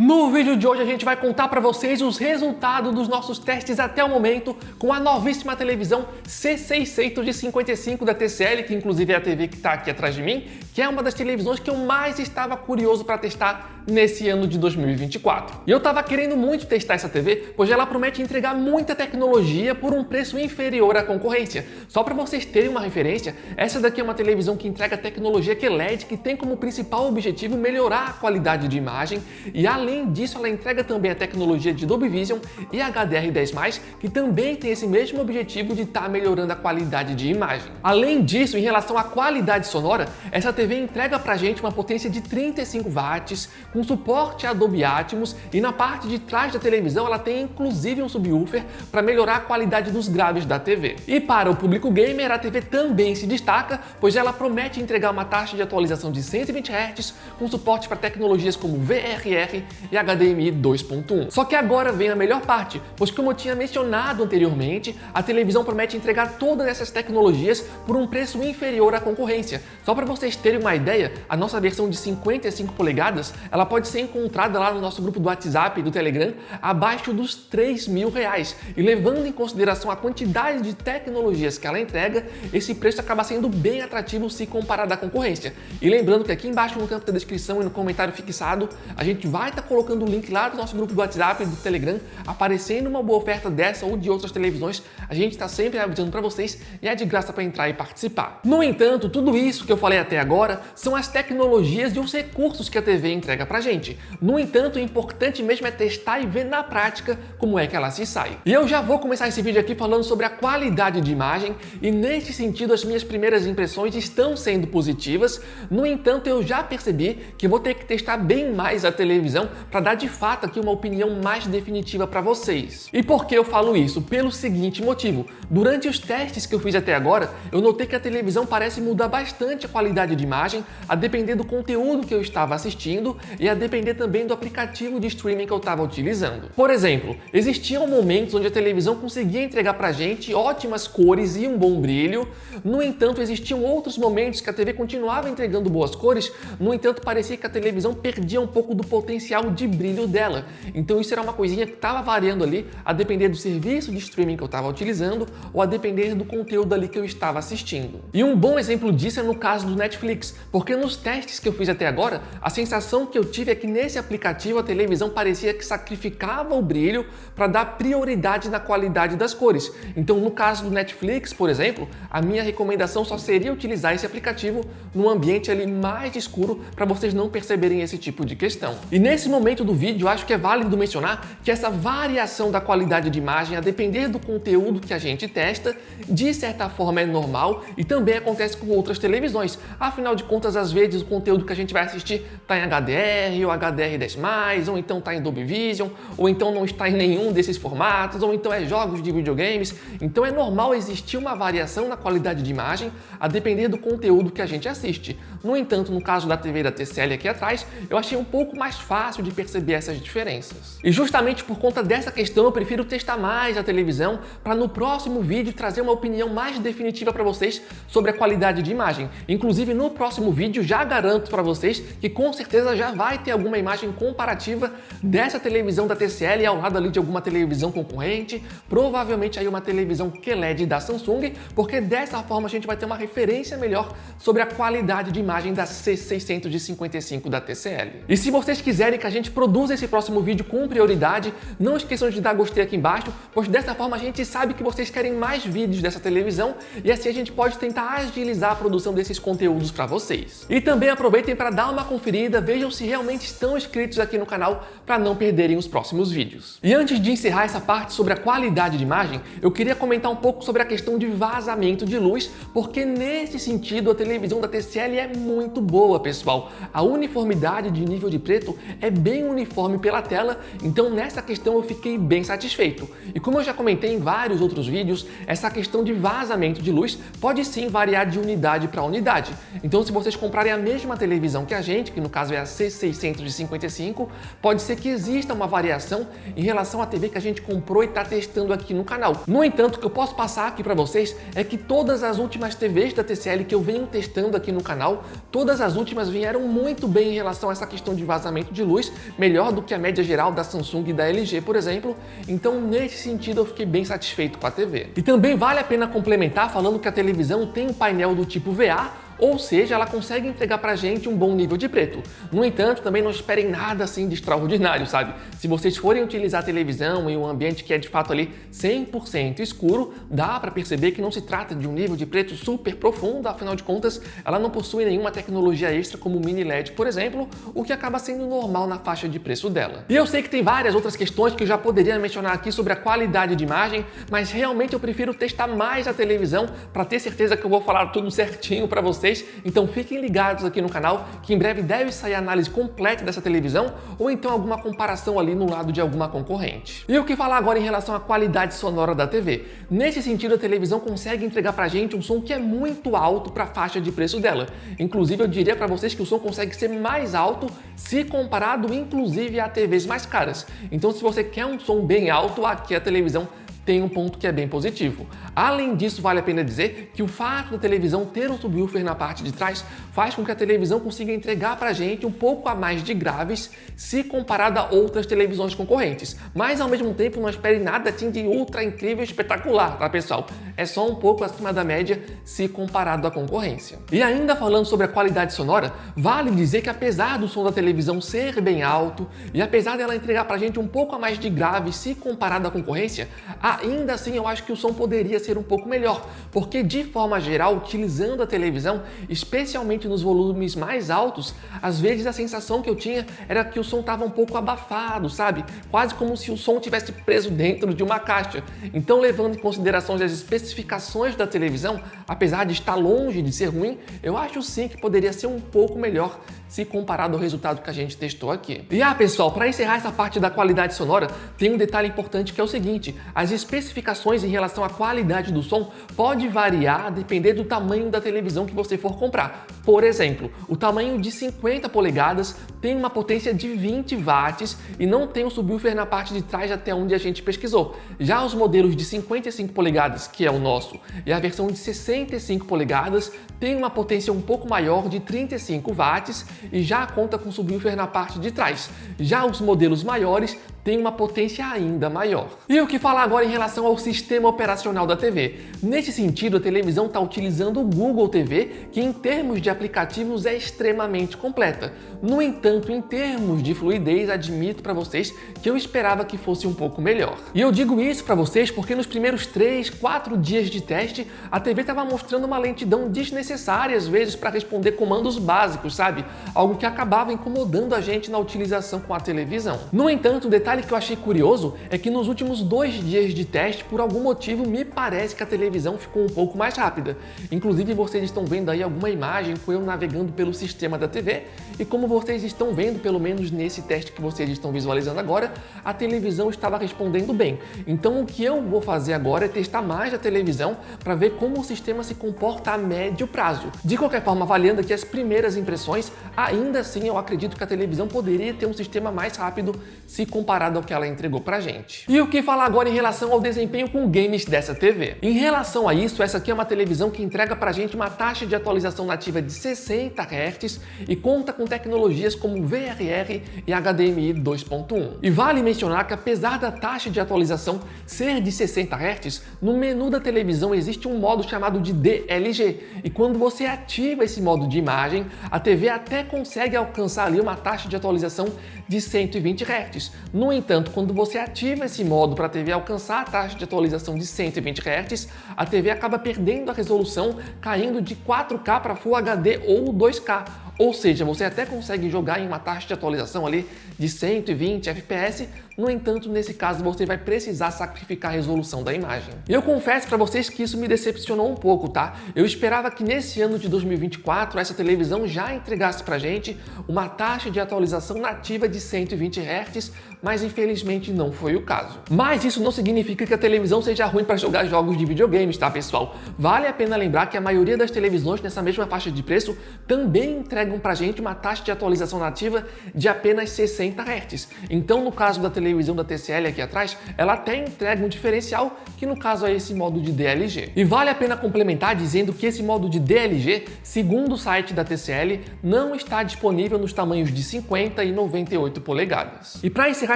No vídeo de hoje a gente vai contar para vocês os resultados dos nossos testes até o momento com a novíssima televisão C655 da TCL, que inclusive é a TV que está aqui atrás de mim, que é uma das televisões que eu mais estava curioso para testar nesse ano de 2024. E eu estava querendo muito testar essa TV, pois ela promete entregar muita tecnologia por um preço inferior à concorrência. Só para vocês terem uma referência, essa daqui é uma televisão que entrega tecnologia QLED, que tem como principal objetivo melhorar a qualidade de imagem, e além disso ela entrega também a tecnologia de Dolby Vision e HDR10+, que também tem esse mesmo objetivo de estar melhorando a qualidade de imagem. Além disso, em relação à qualidade sonora, essa TV entrega pra gente uma potência de 35 watts, com suporte a Dolby Atmos, e na parte de trás da televisão ela tem inclusive um subwoofer para melhorar a qualidade dos graves da TV. E para o público gamer, a TV também se destaca, pois ela promete entregar uma taxa de atualização de 120 Hz, com suporte para tecnologias como VRR e HDMI 2.1. Só que agora vem a melhor parte, pois como eu tinha mencionado anteriormente, a televisão promete entregar todas essas tecnologias por um preço inferior à concorrência. Só para vocês terem uma ideia, a nossa versão de 55 polegadas, ela pode ser encontrada lá no nosso grupo do WhatsApp e do Telegram abaixo dos R$3.000. E levando em consideração a quantidade de tecnologias que ela entrega, esse preço acaba sendo bem atrativo se comparado à concorrência. E lembrando que aqui embaixo no campo da descrição e no comentário fixado, a gente vai estar colocando o link lá do nosso grupo do WhatsApp e do Telegram, aparecendo uma boa oferta dessa ou de outras televisões. A gente está sempre avisando para vocês e é de graça para entrar e participar. No entanto, tudo isso que eu falei até agora são as tecnologias e os recursos que a TV entrega pra gente. No entanto, o importante mesmo é testar e ver na prática como é que ela se sai. E eu já vou começar esse vídeo aqui falando sobre a qualidade de imagem, e nesse sentido as minhas primeiras impressões estão sendo positivas. No entanto, eu já percebi que vou ter que testar bem mais a televisão para dar de fato aqui uma opinião mais definitiva para vocês. E por que eu falo isso? Pelo seguinte motivo: durante os testes que eu fiz até agora, eu notei que a televisão parece mudar bastante a qualidade de imagem, a depender do conteúdo que eu estava assistindo e a depender também do aplicativo de streaming que eu estava utilizando. Por exemplo, existiam momentos onde a televisão conseguia entregar pra gente ótimas cores e um bom brilho. No entanto, existiam outros momentos que a TV continuava entregando boas cores, no entanto parecia que a televisão perdia um pouco do potencial de brilho dela. Então isso era uma coisinha que estava variando ali, a depender do serviço de streaming que eu estava utilizando ou a depender do conteúdo ali que eu estava assistindo. E um bom exemplo disso é no caso do Netflix, porque nos testes que eu fiz até agora, a sensação que eu tive é que nesse aplicativo a televisão parecia que sacrificava o brilho para dar prioridade na qualidade das cores. Então no caso do Netflix, por exemplo, a minha recomendação só seria utilizar esse aplicativo num ambiente ali mais escuro para vocês não perceberem esse tipo de questão. E nesse momento do vídeo, acho que é válido mencionar que essa variação da qualidade de imagem, a depender do conteúdo que a gente testa, de certa forma é normal e também acontece com outras televisões. Afinal de contas, às vezes o conteúdo que a gente vai assistir está em HDR ou HDR10+, ou então está em Dolby Vision, ou então não está em nenhum desses formatos, ou então é jogos de videogames. Então é normal existir uma variação na qualidade de imagem a depender do conteúdo que a gente assiste. No entanto, no caso da TV da TCL aqui atrás, eu achei um pouco mais fácil de perceber essas diferenças. E justamente por conta dessa questão, eu prefiro testar mais a televisão para no próximo vídeo trazer uma opinião mais definitiva para vocês sobre a qualidade de imagem. Inclusive no próximo vídeo já garanto para vocês que com certeza já vai ter alguma imagem comparativa dessa televisão da TCL ao lado ali de alguma televisão concorrente, provavelmente aí uma televisão QLED da Samsung, porque dessa forma a gente vai ter uma referência melhor sobre a qualidade de imagem da C655 da TCL. E se vocês quiserem que a gente produza esse próximo vídeo com prioridade, não esqueçam de dar gostei aqui embaixo, pois dessa forma a gente sabe que vocês querem mais vídeos dessa televisão e assim a gente pode tentar agilizar a produção desses conteúdos para vocês. E também aproveitem para dar uma conferida, vejam se realmente estão inscritos aqui no canal para não perderem os próximos vídeos. E antes de encerrar essa parte sobre a qualidade de imagem, eu queria comentar um pouco sobre a questão de vazamento de luz, porque nesse sentido a televisão da TCL é muito boa, pessoal. A uniformidade de nível de preto é bem uniforme pela tela, então nessa questão eu fiquei bem satisfeito. E como eu já comentei em vários outros vídeos, essa questão de vazamento de luz pode sim variar de unidade para unidade. Então se vocês comprarem a mesma televisão que a gente, que no caso é a C6 C655, pode ser que exista uma variação em relação à TV que a gente comprou e está testando aqui no canal. No entanto, o que eu posso passar aqui para vocês é que todas as últimas TVs da TCL que eu venho testando aqui no canal, todas as últimas vieram muito bem em relação a essa questão de vazamento de luz, melhor do que a média geral da Samsung e da LG, por exemplo. Então, nesse sentido, eu fiquei bem satisfeito com a TV. E também vale a pena complementar falando que a televisão tem um painel do tipo VA, ou seja, ela consegue entregar pra gente um bom nível de preto. No entanto, também não esperem nada assim de extraordinário, sabe? Se vocês forem utilizar a televisão em um ambiente que é de fato ali 100% escuro, dá pra perceber que não se trata de um nível de preto super profundo, afinal de contas, ela não possui nenhuma tecnologia extra como o mini LED, por exemplo, o que acaba sendo normal na faixa de preço dela. E eu sei que tem várias outras questões que eu já poderia mencionar aqui sobre a qualidade de imagem, mas realmente eu prefiro testar mais a televisão para ter certeza que eu vou falar tudo certinho para vocês. Então fiquem ligados aqui no canal que em breve deve sair a análise completa dessa televisão ou então alguma comparação ali no lado de alguma concorrente. E o que falar agora em relação à qualidade sonora da TV? Nesse sentido, a televisão consegue entregar pra gente um som que é muito alto para a faixa de preço dela. Inclusive, eu diria para vocês que o som consegue ser mais alto se comparado inclusive a TVs mais caras. Então, se você quer um som bem alto, aqui a televisão tem um ponto que é bem positivo. Além disso, vale a pena dizer que o fato da televisão ter um subwoofer na parte de trás faz com que a televisão consiga entregar pra gente um pouco a mais de graves se comparado a outras televisões concorrentes. Mas ao mesmo tempo não espere nada assim de ultra incrível e espetacular, tá pessoal? É só um pouco acima da média se comparado à concorrência. E ainda falando sobre a qualidade sonora, vale dizer que apesar do som da televisão ser bem alto e apesar dela entregar pra gente um pouco a mais de grave se comparado à concorrência, ainda assim eu acho que o som poderia ser um pouco melhor, porque de forma geral, utilizando a televisão, especialmente nos volumes mais altos, às vezes a sensação que eu tinha era que o som estava um pouco abafado, sabe? Quase como se o som tivesse preso dentro de uma caixa. Então, levando em consideração as especificações da televisão, apesar de estar longe de ser ruim, eu acho sim que poderia ser um pouco melhor se comparado ao resultado que a gente testou aqui. E pessoal, para encerrar essa parte da qualidade sonora, tem um detalhe importante que é o seguinte: as especificações em relação à qualidade do som pode variar a depender do tamanho da televisão que você for comprar. Por exemplo, o tamanho de 50 polegadas tem uma potência de 20 watts e não tem um subwoofer na parte de trás até onde a gente pesquisou. Já os modelos de 55 polegadas, que é o nosso, e a versão de 65 polegadas tem uma potência um pouco maior de 35 watts e já conta com subwoofer na parte de trás. Já os modelos maiores têm uma potência ainda maior. E o que falar agora em relação ao sistema operacional da TV? Nesse sentido, a televisão está utilizando o Google TV, que em termos de aplicativos é extremamente completa. No entanto, em termos de fluidez, admito para vocês que eu esperava que fosse um pouco melhor. E eu digo isso para vocês porque nos primeiros 3, 4 dias de teste, a TV estava mostrando uma lentidão desnecessária às vezes para responder comandos básicos, sabe? Algo que acabava incomodando a gente na utilização com a televisão. No entanto, o detalhe que eu achei curioso é que nos últimos 2 dias de teste, por algum motivo, me parece que a televisão ficou um pouco mais rápida. Inclusive, vocês estão vendo aí alguma imagem com eu navegando pelo sistema da TV e como vocês estão vendo, pelo menos nesse teste que vocês estão visualizando agora, a televisão estava respondendo bem. Então, o que eu vou fazer agora é testar mais a televisão para ver como o sistema se comporta a médio prazo. De qualquer forma, avaliando aqui as primeiras impressões, ainda assim eu acredito que a televisão poderia ter um sistema mais rápido se comparado ao que ela entregou pra gente. E o que falar agora em relação ao desempenho com games dessa TV? Em relação a isso, essa aqui é uma televisão que entrega pra gente uma taxa de atualização nativa de 60 Hz e conta com tecnologias como VRR e HDMI 2.1. E vale mencionar que apesar da taxa de atualização ser de 60 Hz, no menu da televisão existe um modo chamado de DLG, e quando você ativa esse modo de imagem, a TV até consegue alcançar ali uma taxa de atualização de 120 Hz. No entanto, quando você ativa esse modo para a TV alcançar a taxa de atualização de 120 Hz, a TV acaba perdendo a resolução, caindo de 4K para Full HD ou 2K. Ou seja, você até consegue jogar em uma taxa de atualização ali de 120 FPS, No entanto, nesse caso você vai precisar sacrificar a resolução da imagem. E eu confesso para vocês que isso me decepcionou um pouco, tá? Eu esperava que nesse ano de 2024 essa televisão já entregasse pra gente uma taxa de atualização nativa de 120 Hz, mas infelizmente não foi o caso. Mas isso não significa que a televisão seja ruim para jogar jogos de videogames, tá, pessoal? Vale a pena lembrar que a maioria das televisões nessa mesma faixa de preço também entregam pra gente uma taxa de atualização nativa de apenas 60 Hz. Então, no caso da televisão da TCL aqui atrás, ela até entrega um diferencial, que no caso é esse modo de DLG. E vale a pena complementar dizendo que esse modo de DLG, segundo o site da TCL, não está disponível nos tamanhos de 50 e 98 polegadas. E para encerrar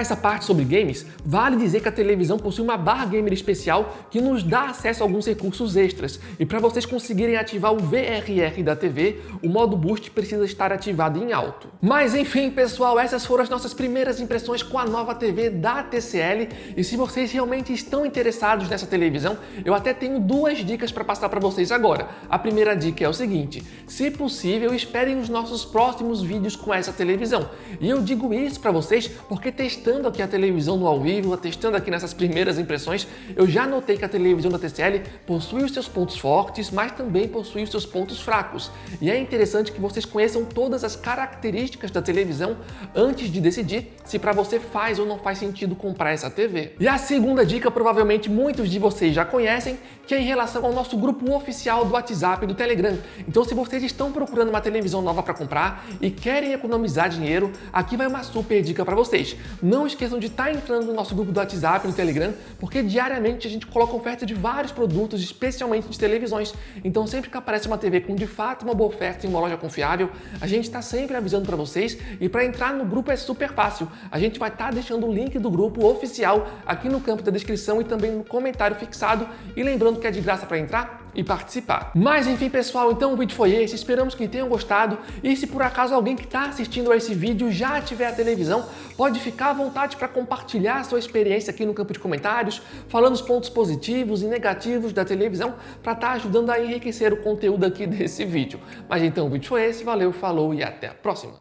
essa parte sobre games, vale dizer que a televisão possui uma barra gamer especial que nos dá acesso a alguns recursos extras. E para vocês conseguirem ativar o VRR da TV, o modo Boost precisa estar ativado em alto. Mas enfim, pessoal, essas foram as nossas primeiras impressões com a nova TV da TCL. E se vocês realmente estão interessados nessa televisão, eu até tenho duas dicas para passar para vocês agora. A primeira dica é o seguinte: se possível, esperem os nossos próximos vídeos com essa televisão. E eu digo isso para vocês porque testando aqui a televisão no ao vivo, testando aqui nessas primeiras impressões, eu já notei que a televisão da TCL possui os seus pontos fortes, mas também possui os seus pontos fracos. E é interessante que vocês conheçam todas as características da televisão antes de decidir se para você faz ou não faz sentido comprar essa TV. E a segunda dica, provavelmente muitos de vocês já conhecem, que é em relação ao nosso grupo oficial do WhatsApp e do Telegram. Então, se vocês estão procurando uma televisão nova para comprar e querem economizar dinheiro, aqui vai uma super dica para vocês. Não esqueçam de estar entrando no nosso grupo do WhatsApp e no Telegram, porque diariamente a gente coloca oferta de vários produtos, especialmente de televisões. Então, sempre que aparece uma TV com de fato uma boa oferta em uma loja confiável, a gente está sempre avisando para vocês. E para entrar no grupo é super fácil. A gente vai estar deixando o link do grupo oficial aqui no campo da descrição e também no comentário fixado. E lembrando que é de graça para entrar e participar. Mas enfim, pessoal, então o vídeo foi esse. Esperamos que tenham gostado. E se por acaso alguém que está assistindo a esse vídeo já tiver a televisão, pode ficar à vontade para compartilhar a sua experiência aqui no campo de comentários, falando os pontos positivos e negativos da televisão, para estar ajudando a enriquecer o conteúdo aqui desse vídeo. Mas então o vídeo foi esse. Valeu, falou e até a próxima.